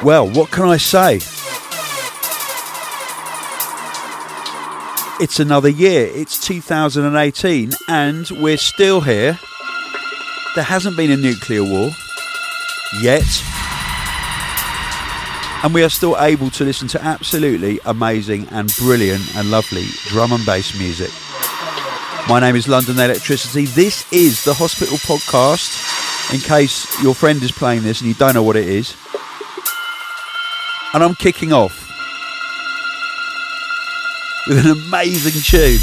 Well, what can I say? It's another year. It's 2018 and we're still here. There hasn't been a nuclear war yet. And we are still able to listen to absolutely amazing and brilliant and lovely drum and bass music. My name is London Electricity. This is the Hospital Podcast, in case your friend is playing this and you don't know what it is. And I'm kicking off with an amazing tune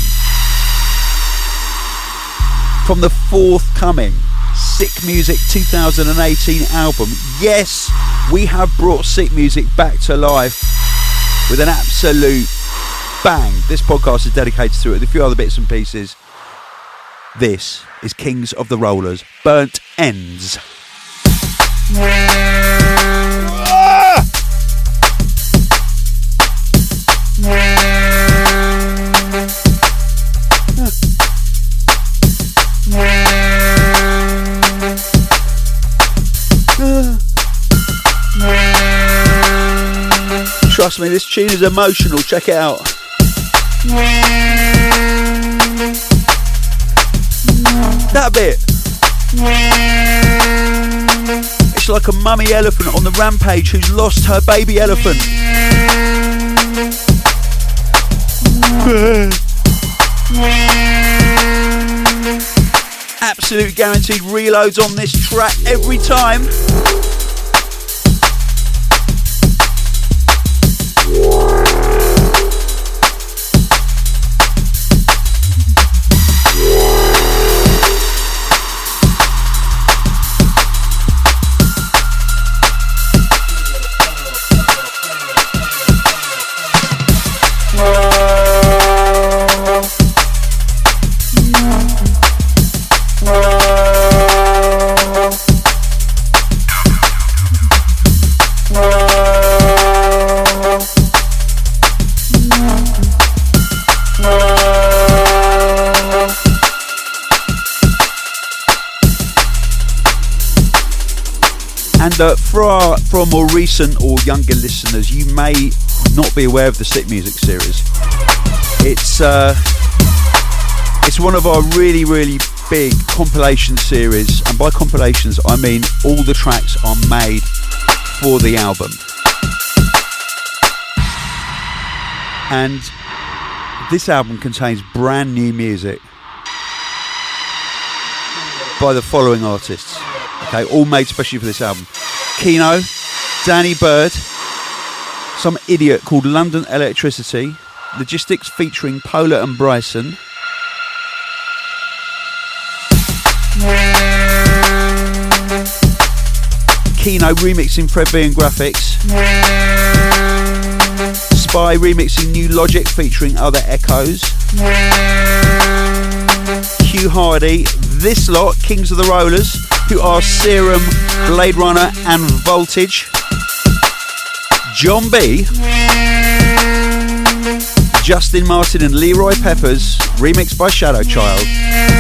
from the forthcoming Sick Music 2018 album. Yes, we have brought Sick Music back to life with an absolute bang. This podcast is dedicated to it with a few other bits and pieces. This is Kings of the Rollers, Burnt Ends. Trust me, this tune is emotional. Check it out. That bit. It's like a mummy elephant on the rampage who's lost her baby elephant. Absolute guaranteed reloads on this track every time. For our more recent or younger listeners, you may not be aware of the Sick Music series. It's one of our really, really big compilation series, and by compilations I mean all the tracks are made for the album. And this album contains brand new music by the following artists, okay, all made especially for this album. Keeno, Danny Bird, some idiot called London Electricity, Logistics featuring Pola and Bryson, Keeno remixing Fred B and Graphics, Spy remixing New Logic featuring Other Echoes, Hugh Hardy, this lot, Kings of the Rollers, who are Serum, Blade Runner and Voltage, John B, Justin Martin and Leroy Peppers, remixed by Shadow Child,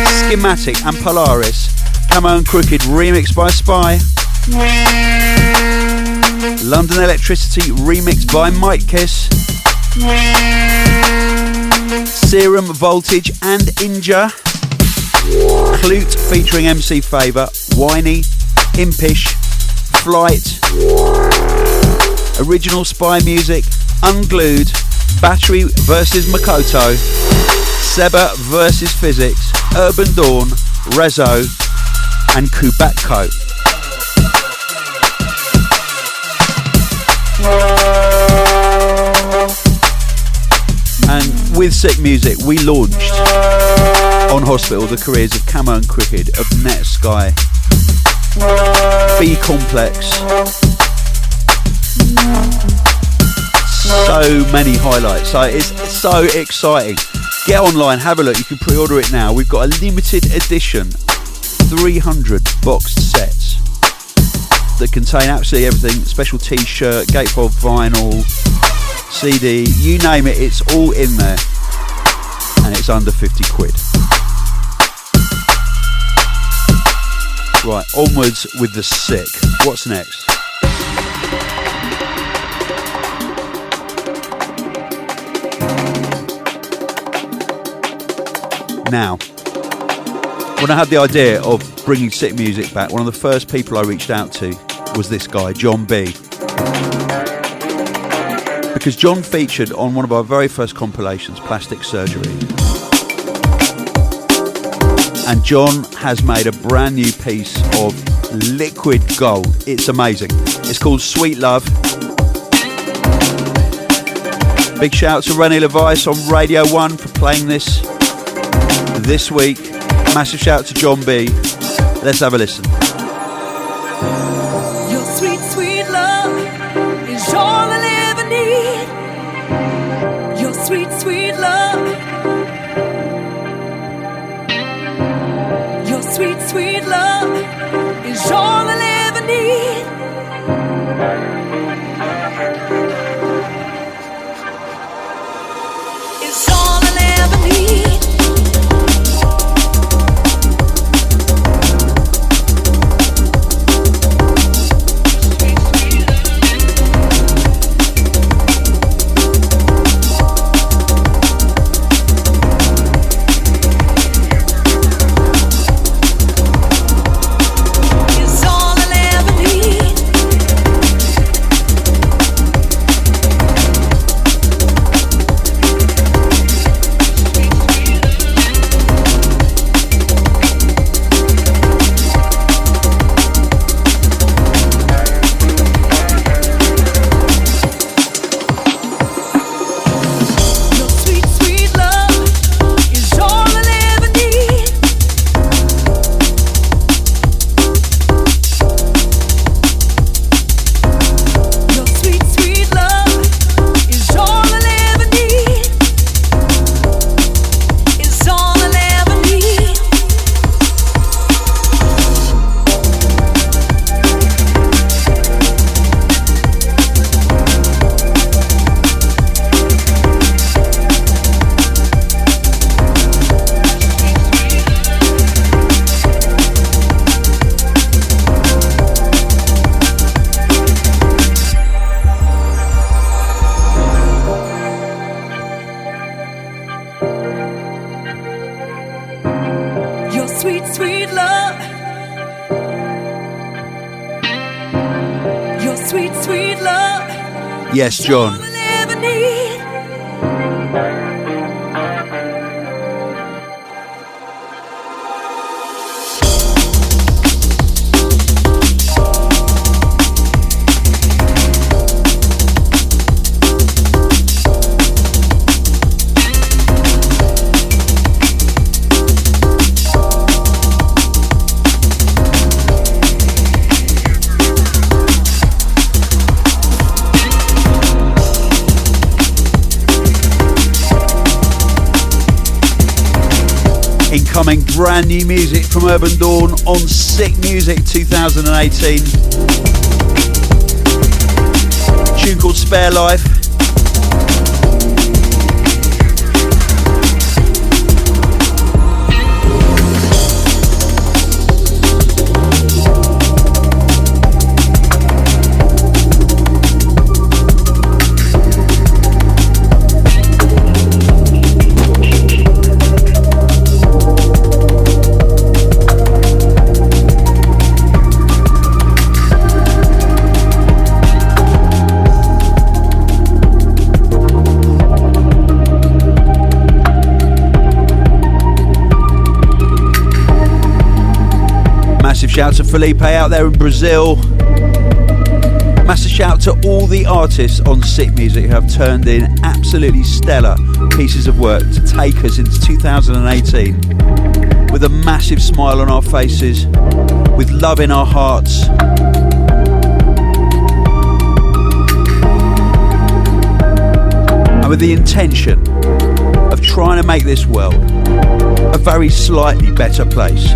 Schematic and Polaris, Camo and Crooked, remixed by Spy, London Electricity, remixed by Mike Kiss, Serum, Voltage and Inja, Klute featuring MC Fava, Whiny, Impish, Flight, Original Spy Music, Unglued, Battery vs Makoto, Seba vs Physics, Urbandawn, Reso and Kubatko. And with Sick Music we launched on Hospital the careers of Camo and Crooked, of Net Sky, B Complex. So many highlights, so it's so exciting. Get online, have a look, you can pre-order it now. We've got a limited edition 300 boxed sets that contain absolutely everything, special t-shirt, gatefold vinyl, CD, you name it, it's all in there, and it's under 50 quid. Right, onwards with the sick. What's next? Now, when I had the idea of bringing Sick Music back, one of the first people I reached out to was this guy, John B. Because John featured on one of our very first compilations, Plastic Surgery. And John has made a brand new piece of liquid gold. It's amazing. It's called Sweet Love. Big shout out to René Levice on Radio 1 for playing this week. Massive shout out to John B. Let's have a listen. Your sweet, sweet love is all I'll ever need. Your sweet, sweet love. Your sweet, sweet love is all I'll ever need. It's all I'll ever need. Yes, John. Incoming brand new music from Urbandawn on Sick Music 2018. Tune called Spare Life. Shout to Felipe out there in Brazil. Massive shout to all the artists on Sick Music who have turned in absolutely stellar pieces of work to take us into 2018 with a massive smile on our faces, with love in our hearts. And with the intention of trying to make this world a very slightly better place.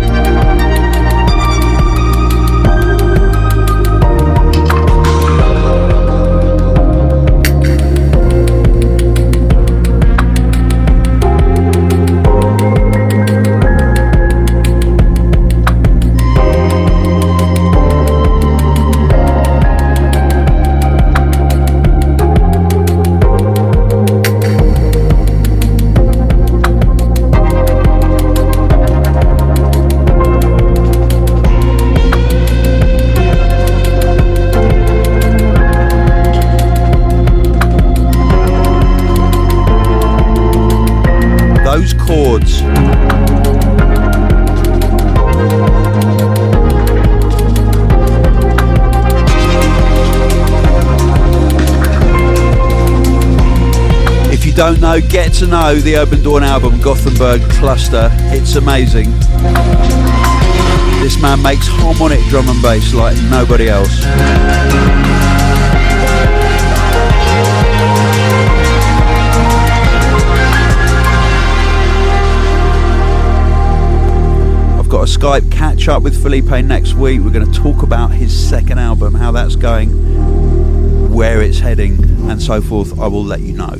chords. If you don't know, get to know the Urbandawn album, Gothenburg Cluster. It's amazing. This man makes harmonic drum and bass like nobody else. I've got a Skype catch up with Felipe next week. We're going to talk about his second album, how that's going, where it's heading, and so forth. I will let you know.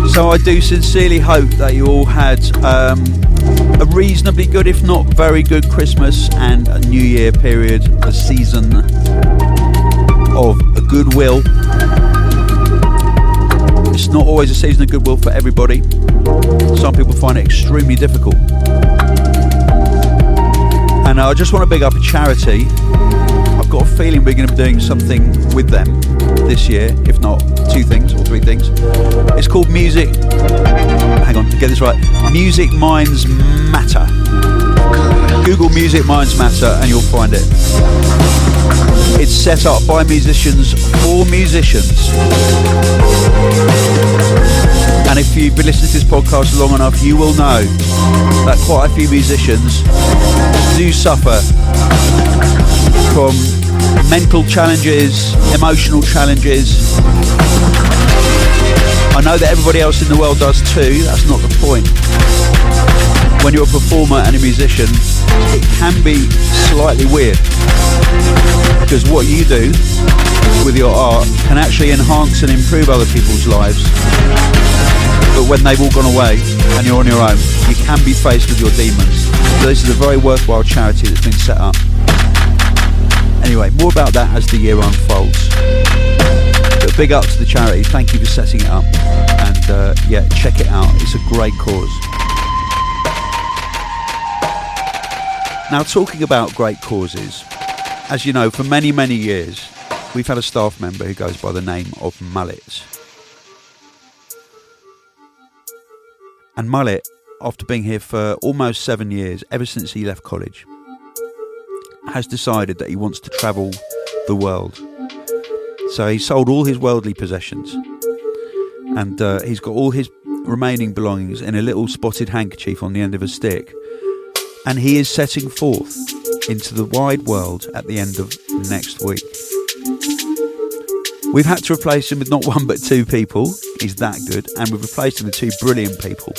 So I do sincerely hope that you all had a reasonably good, if not very good, Christmas and a New Year period, a season of goodwill. It's not always a season of goodwill for everybody. Some people find it extremely difficult. And I just want to big up a charity. I've got a feeling we're going to be doing something with them this year, if not 2 things or 3 things. It's called Music, hang on, get this right, Music Minds Matter. Google Music Minds Matter and you'll find it. It's set up by musicians for musicians. And if you've been listening to this podcast long enough, you will know that quite a few musicians do suffer from mental challenges, emotional challenges. I know that everybody else in the world does too, that's not the point. When you're a performer and a musician, it can be slightly weird, because what you do with your art can actually enhance and improve other people's lives. But when they've all gone away and you're on your own, you can be faced with your demons. So this is a very worthwhile charity that's been set up. Anyway, more about that as the year unfolds. But big up to the charity, thank you for setting it up. And yeah, check it out, it's a great cause. Now, talking about great causes, as you know, for many, many years, we've had a staff member who goes by the name of Mullet. And Mullet, after being here for almost 7 years, ever since he left college, has decided that he wants to travel the world. So he sold all his worldly possessions, and he's got all his remaining belongings in a little spotted handkerchief on the end of a stick, and he is setting forth into the wide world at the end of next week. We've had to replace him with not 1 but 2 people. He's that good, and we've replaced him with 2 brilliant people,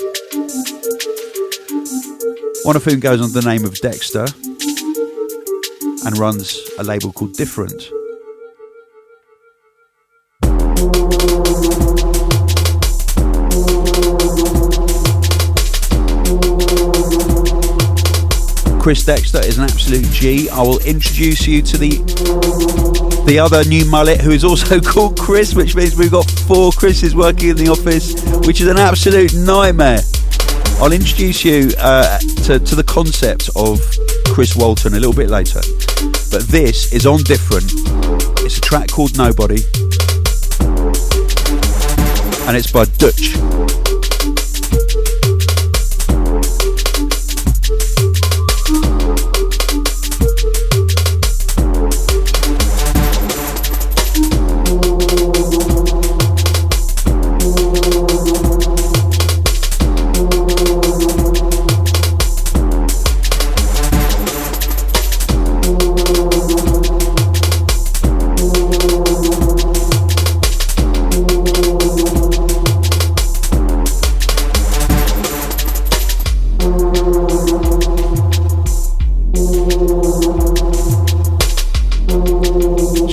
one of whom goes under the name of Dexter and runs a label called Different. Chris Dexter is an absolute G. I will introduce you to the other new mullet, who is also called Chris, which means we've got 4 Chris's working in the office, which is an absolute nightmare. I'll introduce you to the concept of Chris Walton a little bit later. But this is on Different. It's a track called Nobody, and it's by Dutch.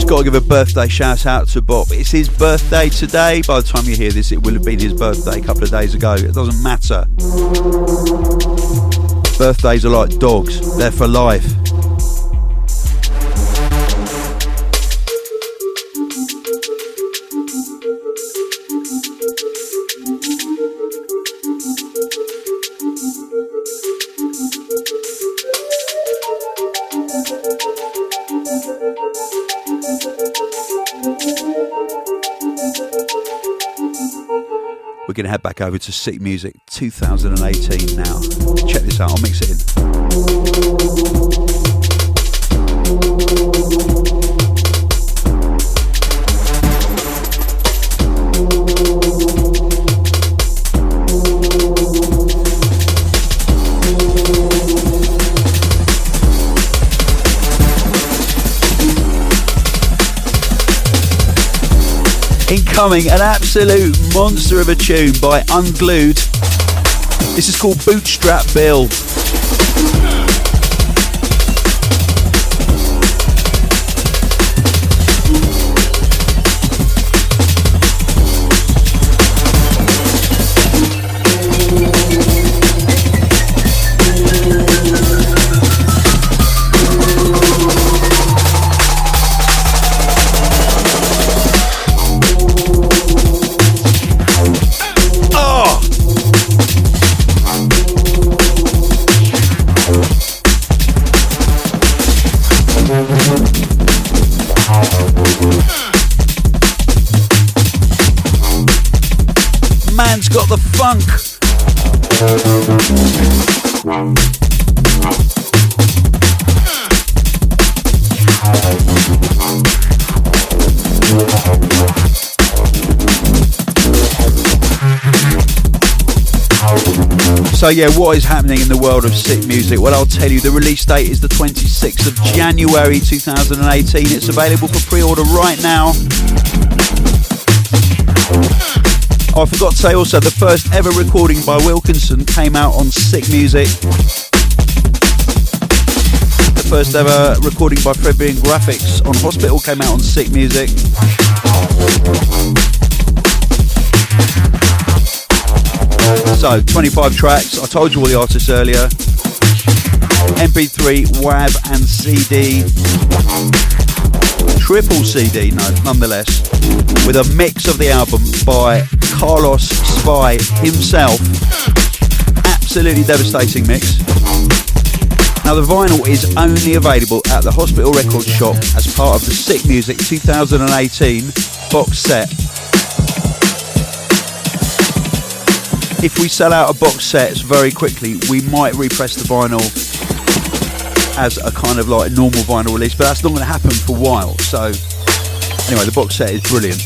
Got to give a birthday shout out to Bob. It's his birthday today. By the time you hear this, it will have been his birthday a couple of days ago. It doesn't matter. Birthdays are like dogs, they're for life. going to head back over to Sick Music 2018 now. Check this out, I'll mix it in. Incoming, an absolute monster of a tune by Unglued. This is called Bootstrap Bill. Man's got the funk. So yeah, what is happening in the world of sick music? Well, I'll tell you, the release date is the 26th of January 2018. It's available for pre-order right now. Oh, I forgot to say also, the first ever recording by Wilkinson came out on Sick Music. The first ever recording by Fredbeard Graphics on Hospital came out on Sick Music. So, 25 tracks. I told you all the artists earlier. MP3, WAV and CD. Triple CD, nonetheless. With a mix of the album by Carlos Spy himself. Absolutely devastating mix. Now the vinyl is only available at the Hospital Records shop as part of the Sick Music 2018 box set. If we sell out of box sets very quickly, we might repress the vinyl as a kind of like normal vinyl release, but that's not going to happen for a while. So anyway, the box set is brilliant.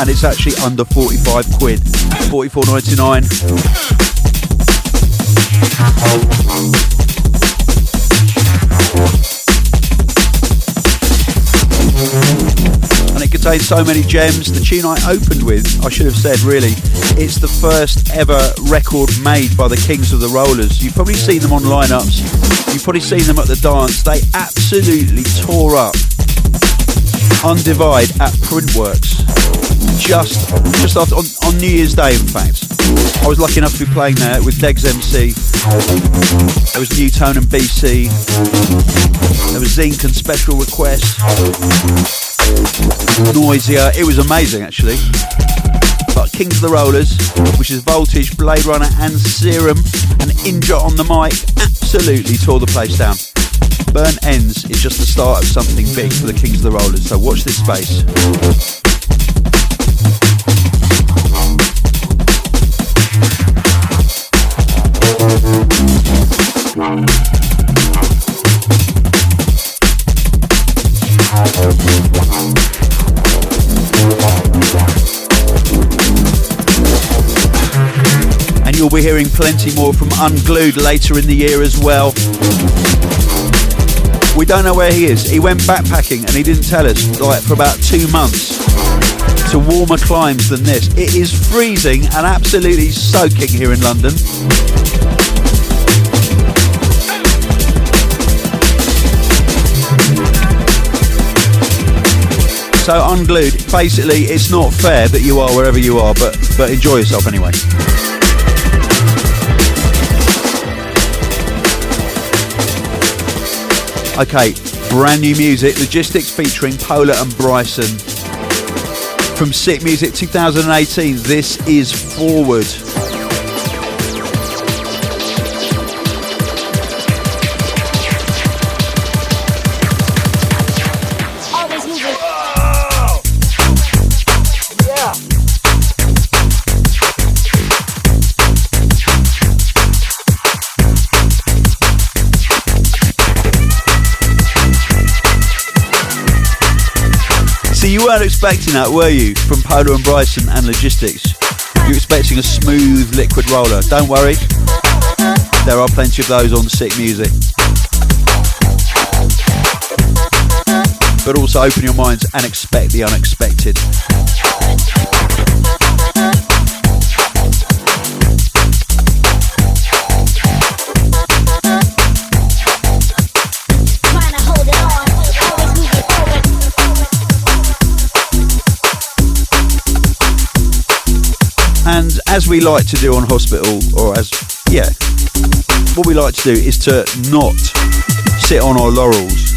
And it's actually under 45 quid, 44.99. And it contains so many gems. The tune I opened with, I should have said really, it's the first ever record made by the Kings of the Rollers. You've probably seen them on lineups, you've probably seen them at the dance. They absolutely tore up Undivide at Printworks just after on New Year's Day. In fact, I was lucky enough to be playing there with Degs MC. There was New Tone and BC. There was Zinc and Special Request. Noisier. It was amazing actually. But Kings of the Rollers, which is Voltage, Blade Runner and Serum, and Inja on the mic, absolutely tore the place down. Burn Ends is just the start of something big for the Kings of the Rollers, so watch this space. And you'll be hearing plenty more from Unglued later in the year as well. We don't know where he is. He went backpacking and he didn't tell us, like, for about 2 months to warmer climes than this. It is freezing and absolutely soaking here in London. So Unglued, basically it's not fair that you are wherever you are, but enjoy yourself anyway. Okay, brand new music, Logistics featuring Pola and Bryson. From Sick Music 2018, this is Forward. You weren't expecting that, were you? From Pola and Bryson and Logistics. You're expecting a smooth liquid roller. Don't worry. There are plenty of those on Sick Music. But also open your minds and expect the unexpected. And as we like to do on Hospital, or what we like to do is to not sit on our laurels.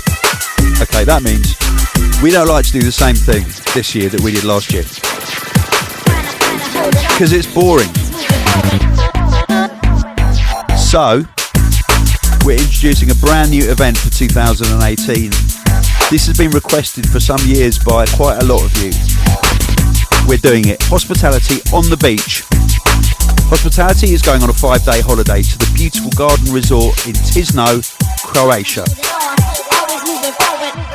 Okay, that means we don't like to do the same thing this year that we did last year. Because it's boring. So, we're introducing a brand new event for 2018. This has been requested for some years by quite a lot of you. We're doing it. Hospitality on the beach. Hospitality is going on a 5-day holiday to the beautiful garden resort in Tisno, Croatia.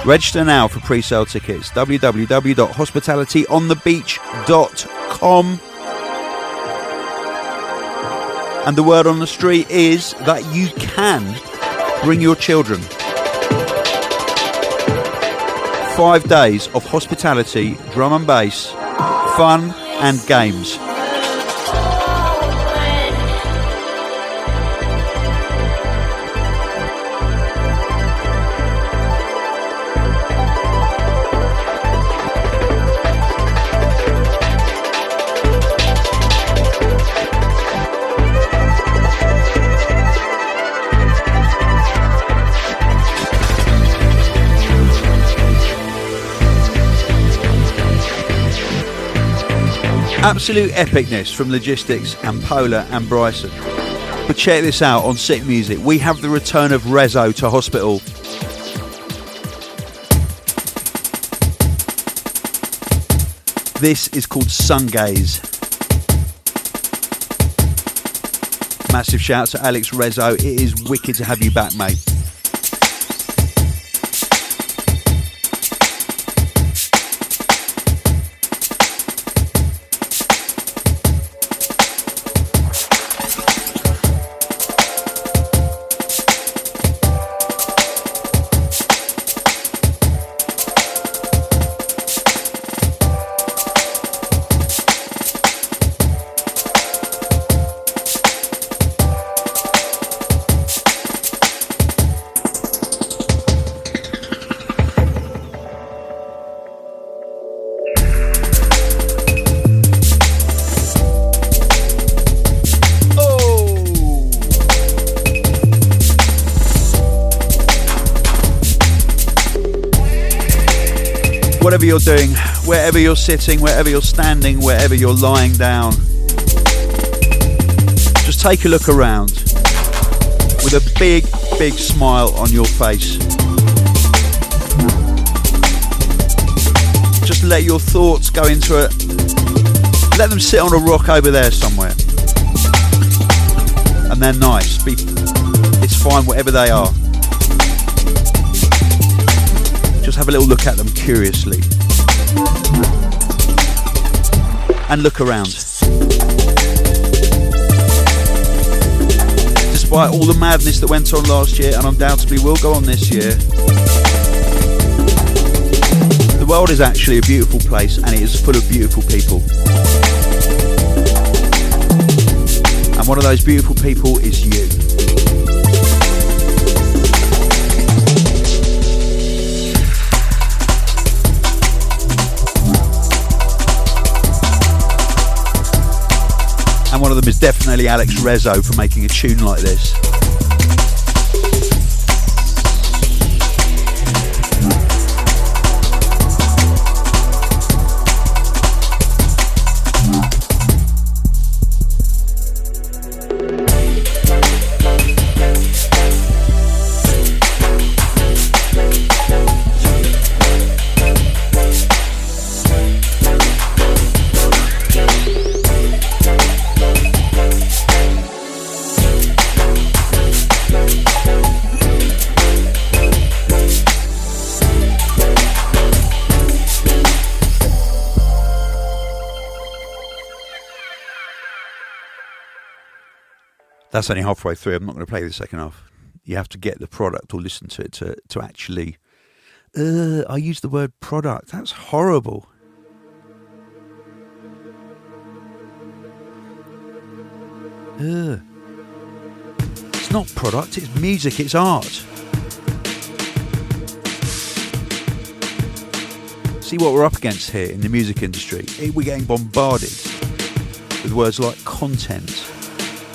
Register now for pre-sale tickets. www.hospitalityonthebeach.com. And the word on the street is that you can bring your children. 5 days of hospitality, drum and bass, fun and games. Absolute epicness from Logistics and Pola and Bryson. But check this out on Sick Music. We have the return of Reso to Hospital. This is called Sungaze. Massive shout to Alex Reso. It is wicked to have you back, mate. Whatever you're doing, wherever you're sitting, wherever you're standing, wherever you're lying down, just take a look around with a big, big smile on your face. Just let your thoughts go into it. Let them sit on a rock over there somewhere. And they're nice. It's fine, whatever they are. Just have a little look at them curiously. And look around. Despite all the madness that went on last year, and undoubtedly will go on this year, the world is actually a beautiful place, and it is full of beautiful people. And one of those beautiful people is you. And one of them is definitely Alex Reso for making a tune like this. That's only halfway through. I'm not going to play the second half. You have to get the product or listen to it to actually... I use the word product. That's horrible. It's not product, it's music, it's art. See what we're up against here in the music industry. We're getting bombarded with words like content,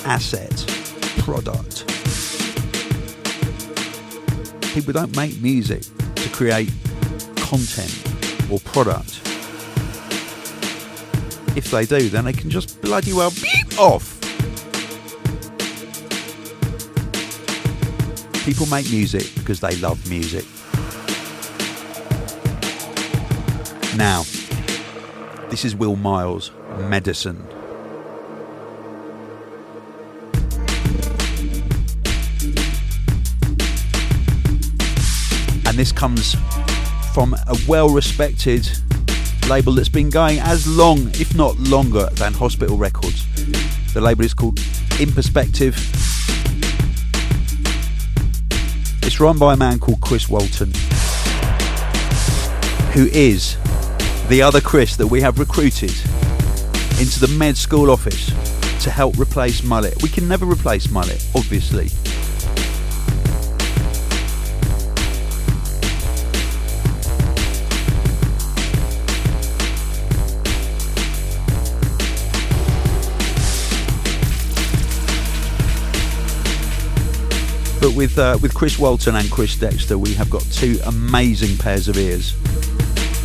asset, product. People don't make music to create content or product. If they do, then they can just bloody well beep off. People make music because they love music. Now, this is Will Miles, Medicine. And this comes from a well-respected label that's been going as long, if not longer, than Hospital Records. The label is called In Perspective. It's run by a man called Chris Walton, who is the other Chris that we have recruited into the med school office to help replace Mullet. We can never replace Mullet, obviously. But with Chris Walton and Chris Dexter, we have got two amazing pairs of ears.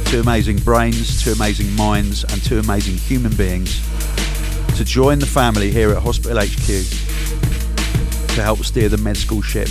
Two amazing brains, two amazing minds, and two amazing human beings to join the family here at Hospital HQ to help steer the med school ship.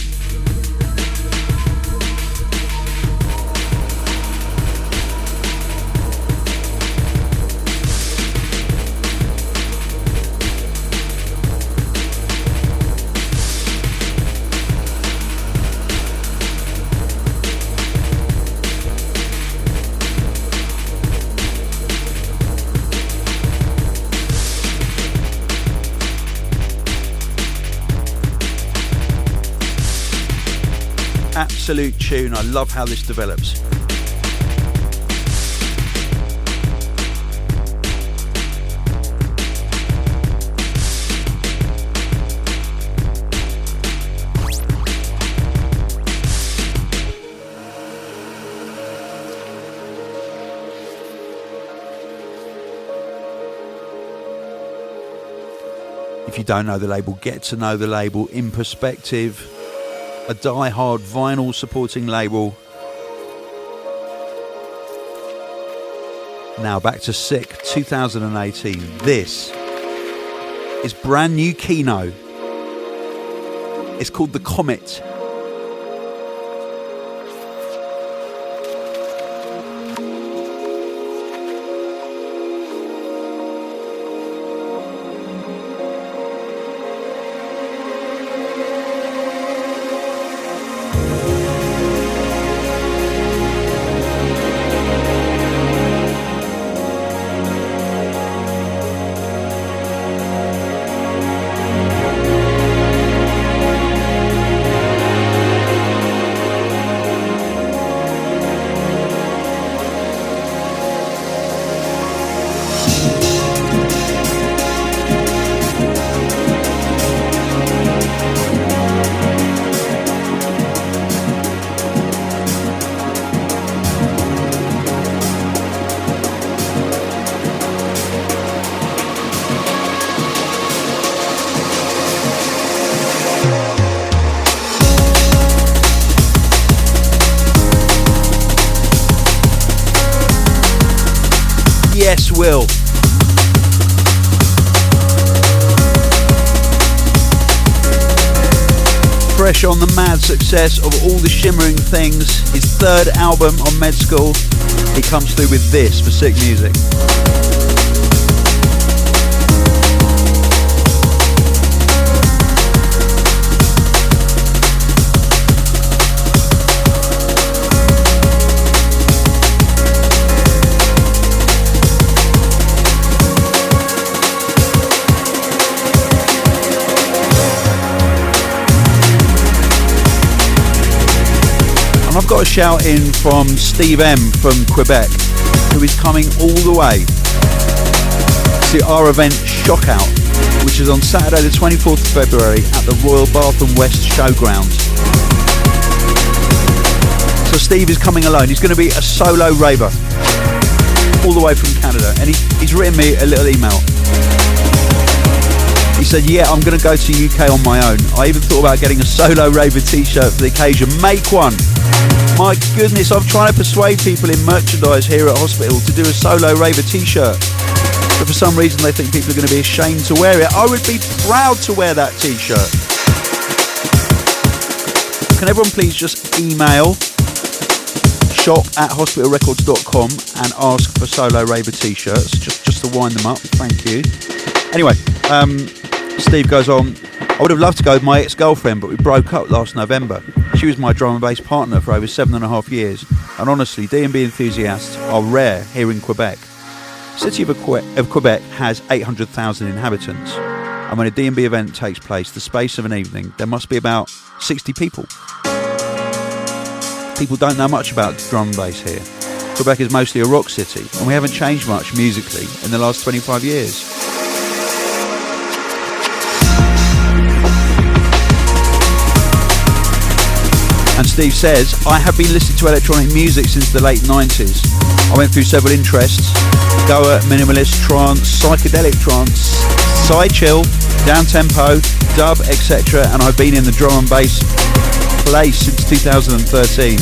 Absolute tune. I love how this develops. If you don't know the label, get to know the label. In Perspective, a die-hard vinyl supporting label. Now back to Sick 2018. This is brand new Keeno. It's called The Comet. Yes, Will. Fresh on the mad success of All the Shimmering Things, his third album on Med School, he comes through with this for Sick Music. got a shout in from Steve M from Quebec, who is coming all the way to our event Shockout, which is on Saturday the 24th of February at the Royal Bath and West Showground. So Steve is coming alone. He's going to be a solo raver all the way from Canada, and he's written me a little email. He said, yeah, I'm going to go to UK on my own. I even thought about getting a solo raver t-shirt for the occasion. Make one. My goodness, I'm trying to persuade people in merchandise here at hospital to do a solo raver t-shirt. But for some reason they think people are going to be ashamed to wear it. I would be proud to wear that t-shirt. Can everyone please just email shop@hospitalrecords.com and ask for solo raver t-shirts, just to wind them up. Thank you. Anyway, Steve goes on, I would have loved to go with my ex-girlfriend, but we broke up last November. She was my drum and bass partner for over 7.5 years, and honestly, D&B enthusiasts are rare here in Quebec. The city of Quebec has 800,000 inhabitants, and when a D&B event takes place, the space of an evening, there must be about 60 people. People don't know much about drum and bass here. Quebec is mostly a rock city, and we haven't changed much musically in the last 25 years. And Steve says, I have been listening to electronic music since the late 90s. I went through several interests: Goa, minimalist, trance, psychedelic trance, side-chill, down-tempo, dub, etc. And I've been in the drum and bass place since 2013.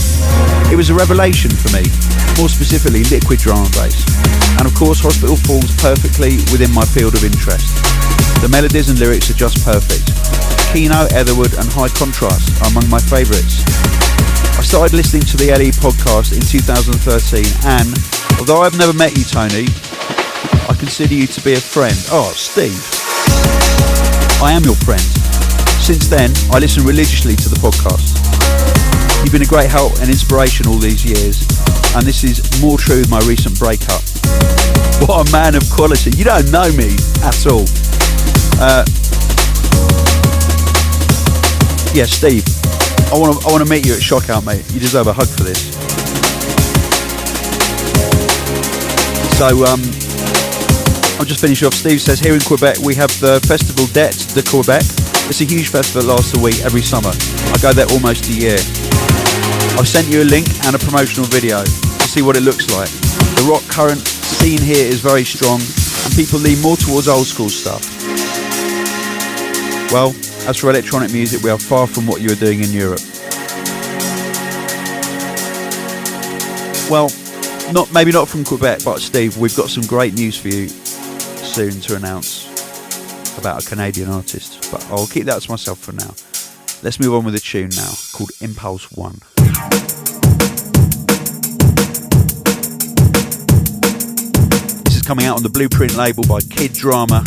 It was a revelation for me, more specifically liquid drum and bass. And of course, Hospital falls perfectly within my field of interest. The melodies and lyrics are just perfect. Keeno, Etherwood and High Contrast are among my favourites. I started listening to the LE podcast in 2013 and, although I've never met you, Tony, I consider you to be a friend. Oh, Steve, I am your friend. Since then, I listen religiously to the podcast. You've been a great help and inspiration all these years, and this is more true with my recent breakup. What a man of quality. You don't know me at all. Yeah, Steve, I want to meet you at Shockout, mate. You deserve a hug for this. So, I'll just finish off. Steve says, here in Quebec, we have the Festival de Quebec. It's a huge festival that lasts a week every summer. I go there almost a year. I've sent you a link and a promotional video to see what it looks like. The rock current scene here is very strong, and people lean more towards old school stuff. Well, as for electronic music, we are far from what you are doing in Europe. Well, maybe not from Quebec, but Steve, we've got some great news for you soon to announce about a Canadian artist, but I'll keep that to myself for now. Let's move on with a tune now called Impulse 1. This is coming out on the Blueprint label by Kid Drama.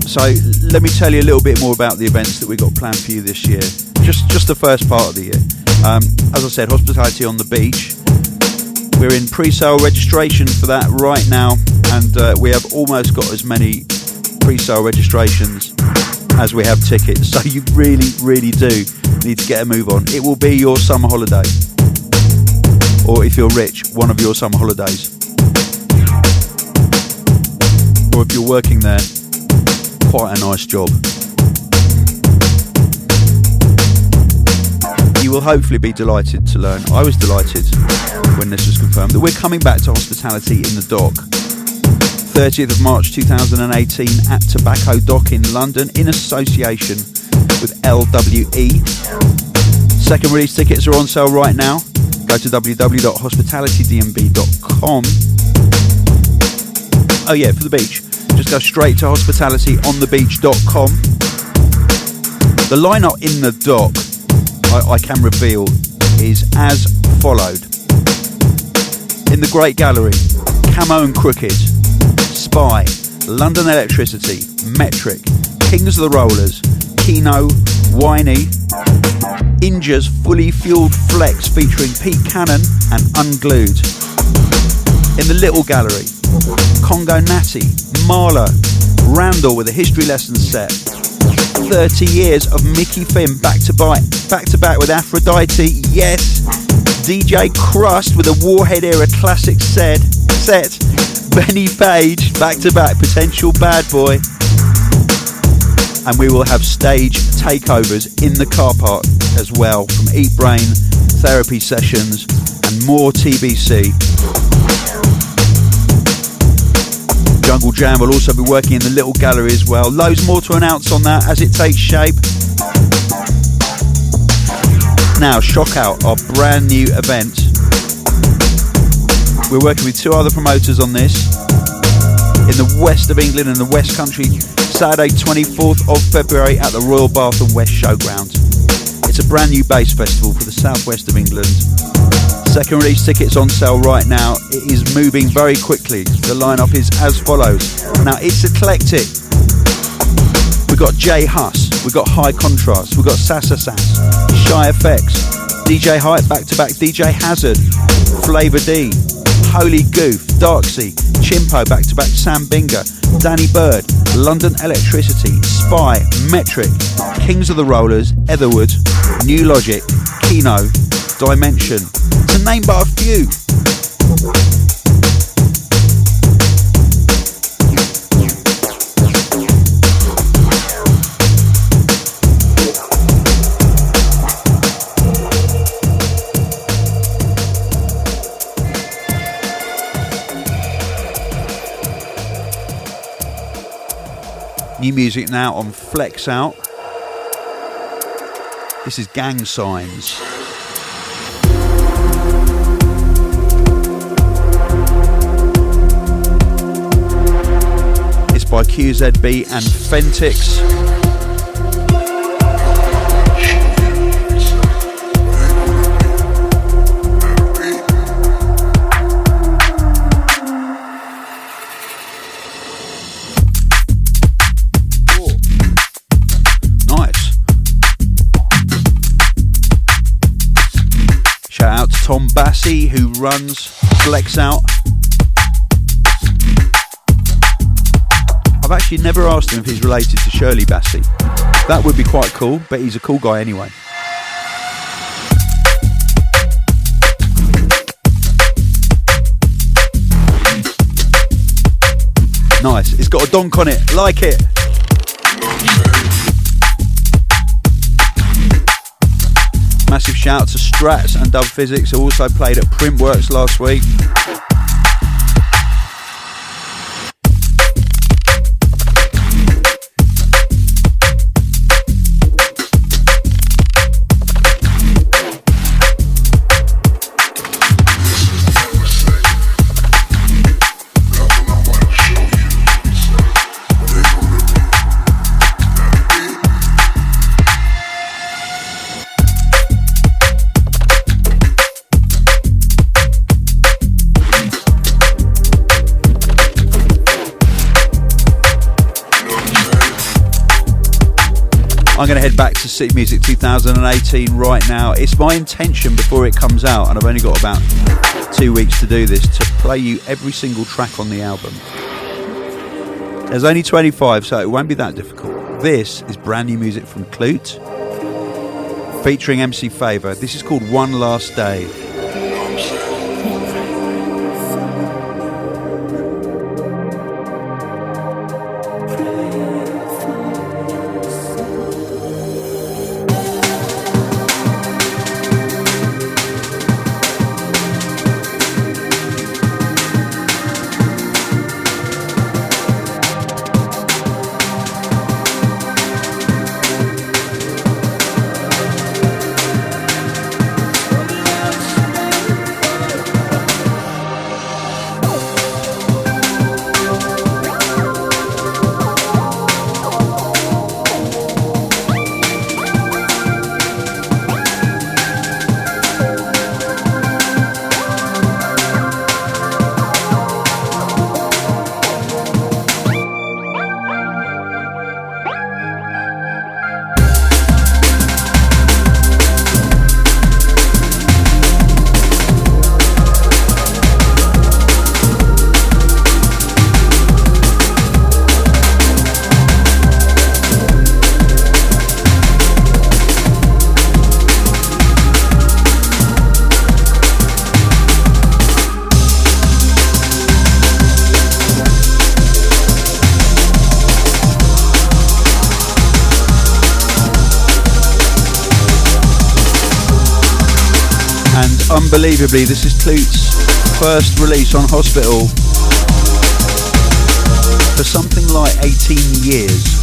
So let me tell you a little bit more about the events that we've got planned for you this year. Just the first part of the year. As I said, Hospitality on the Beach. We're in pre-sale registration for that right now, and we have almost got as many pre-sale registrations as we have tickets. So you really, really do need to get a move on. It will be your summer holiday, or if you're rich, one of your summer holidays. Or if you're working there, quite a nice job. You will hopefully be delighted to learn, I was delighted when this was confirmed, that we're coming back to Hospitality in the Dock. 30th of March 2018 at Tobacco Dock in London in association with LWE. Second release tickets are on sale right now. Go to www.hospitalitydnb.com hospitality.com. Oh yeah, for the beach, just go straight to hospitalityonthebeach.com. The lineup in the dock, I can reveal, is as followed. In the Great Gallery, Camo and Crooked, Spy, London Electricity, Metric, Kings of the Rollers, Keeno, Whiny, Inja's Fully Fueled Flex featuring Pete Cannon and Unglued. In the Little Gallery, Congo Natty, Marla, Randall with a history lesson set, 30 years of Mickey Finn back to back with Aphrodite, yes, DJ Crust with a Warhead era classic set, Benny Page back to back Potential Bad Boy, and we will have stage takeovers in the car park as well from Eat Brain, therapy sessions and more TBC. Jungle Jam will also be working in the Little Gallery as well. Loads more to announce on that as it takes shape. Now, Shock Out, our brand new event. We're working with two other promoters on this. In the west of England and the West Country, Saturday 24th of February at the Royal Bath and West Showground. It's a brand new bass festival for the southwest of England. Second release tickets on sale right now. It is moving very quickly. The lineup is as follows. Now it's eclectic. We've got Jay Huss, we've got High Contrast, we've got Sassa Sass, Shy Effects, DJ Hype back to back DJ Hazard, Flavor D, Holy Goof, Darksea, Chimpo back to back Sam Binga, Danny Bird, London Electricity, Spy, Metric, Kings of the Rollers, Etherwood, New Logic, Keeno, Dimension, to name but a few. New music now on Flex Out. This is Gang Signs. It's by QZB and Phentix. Tom Bassey, who runs Flex Out. I've actually never asked him if he's related to Shirley Bassey. That would be quite cool, but he's a cool guy anyway. Nice, it's got a donk on it, like it. Massive shout out to Strats and Dub Physics, who also played at Printworks last week. I'm going to head back to City Music 2018 right now. It's my intention before it comes out, and I've only got about 2 weeks to do this, to play you every single track on the album. There's only 25, so it won't be that difficult. This is brand new music from Klute, featuring MC Fava. This is called One Last Day. And unbelievably, this is Klute's first release on Hospital for something like 18 years.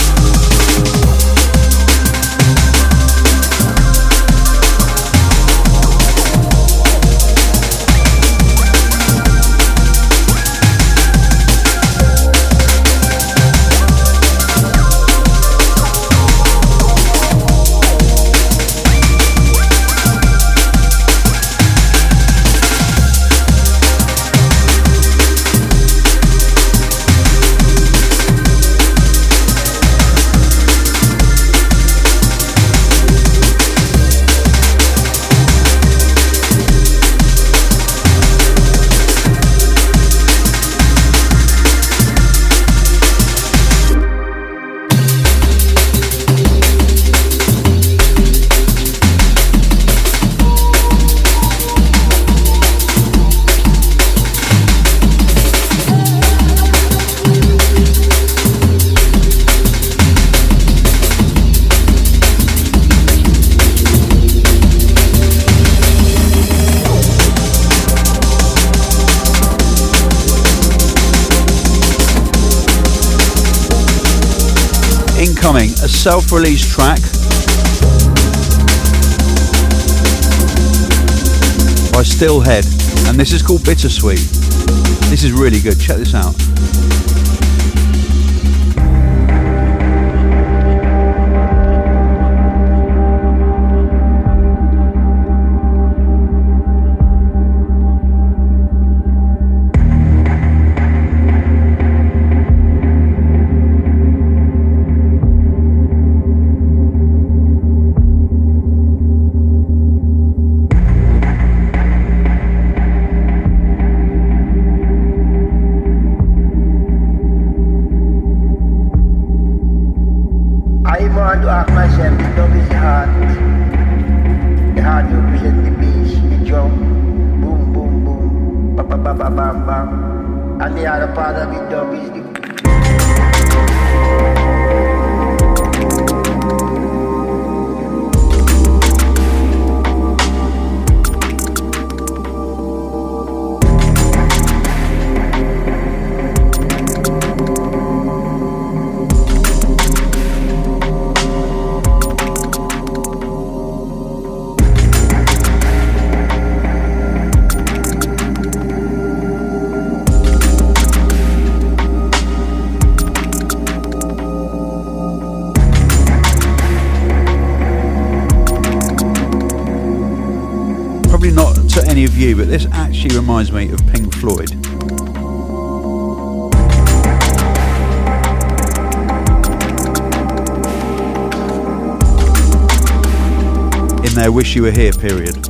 Incoming, a self-released track by Stillhead, and this is called Bittersweet. This is really good, check this out. Of you, but this actually reminds me of Pink Floyd. In their Wish You Were Here period.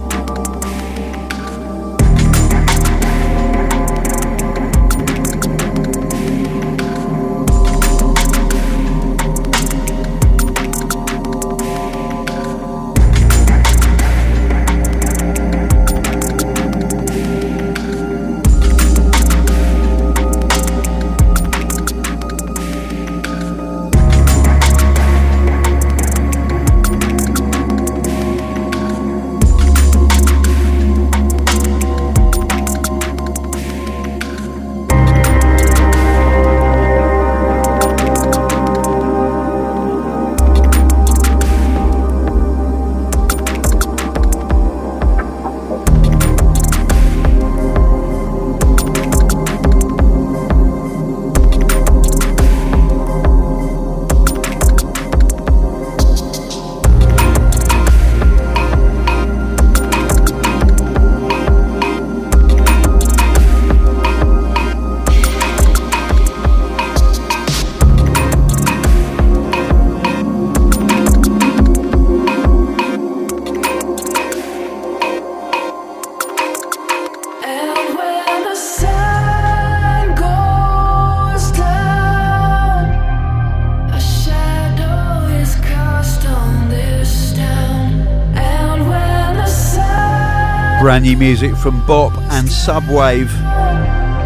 Brand new music from Bop and Subwave.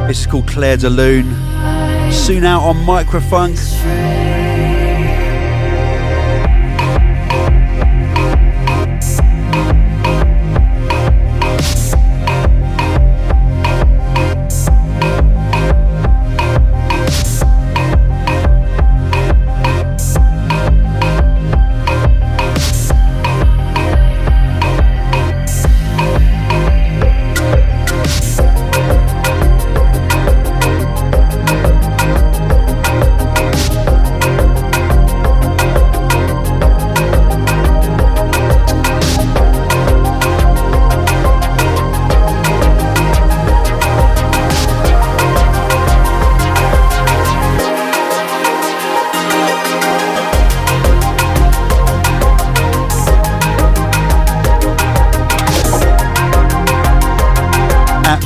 This is called Clair de Lune. Soon out on Microfunk.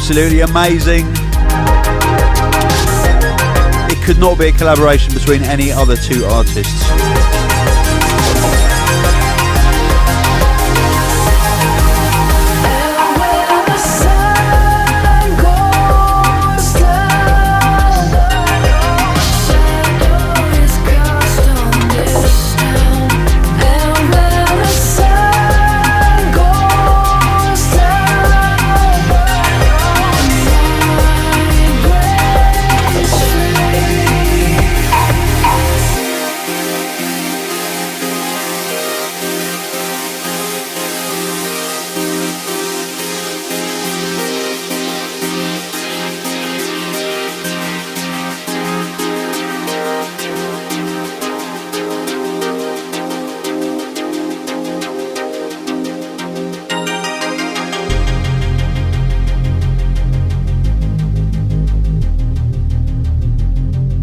absolutely amazing. It could not be a collaboration between any other two artists.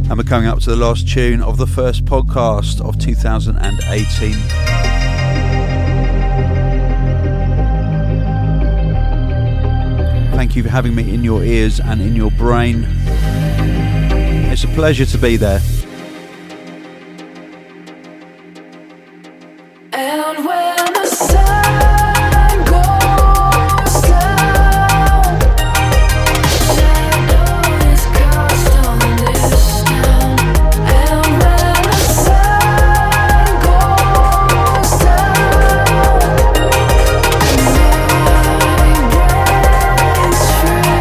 And we're coming up to the last tune of the first podcast of 2018. Thank you for having me in your ears and in your brain. It's a pleasure to be there. And when the sun goes down, shadow is cast on this town. And when the sun goes down, my breaks free.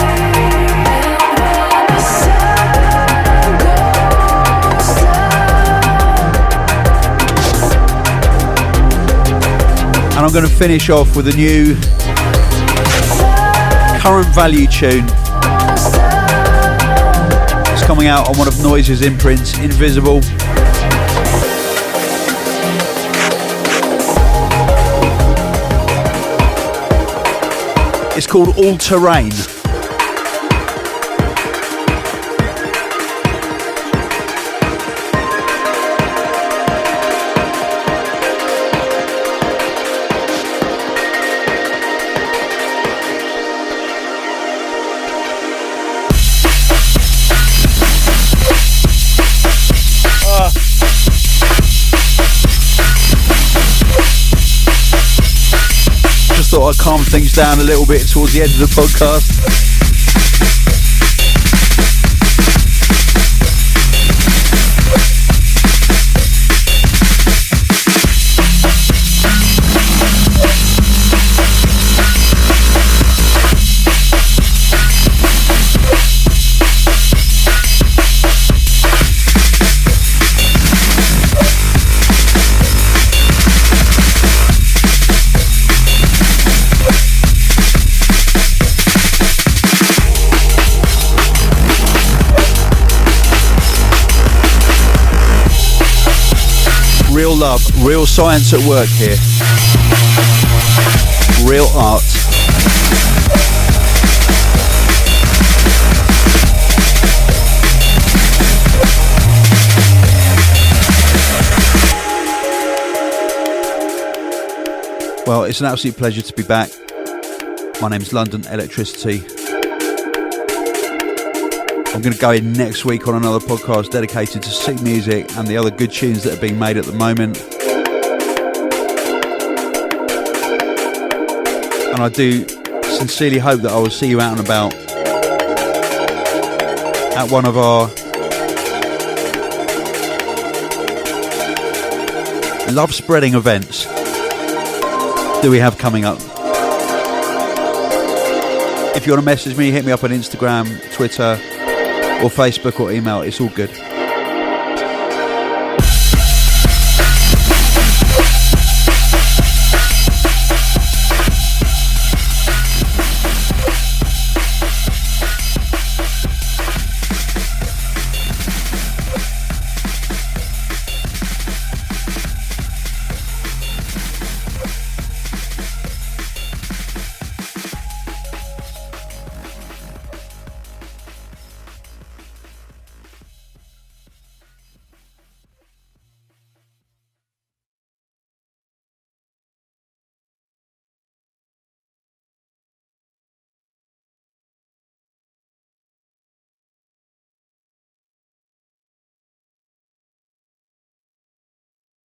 And when the sun goes down. And I'm going to finish off with a new current value tune. It's coming out on one of Noise's imprints, Invisible. It's called All Terrain. Thought I'd calm things down a little bit towards the end of the podcast. Real love, real science at work here. Real art. Well, it's an absolute pleasure to be back. My name's London Electricity. I'm going to go in next week on another podcast dedicated to sick music and the other good tunes that are being made at the moment. And I do sincerely hope that I will see you out and about at one of our love spreading events that we have coming up. If you want to message me, hit me up on Instagram, Twitter, or Facebook or email. It's all good.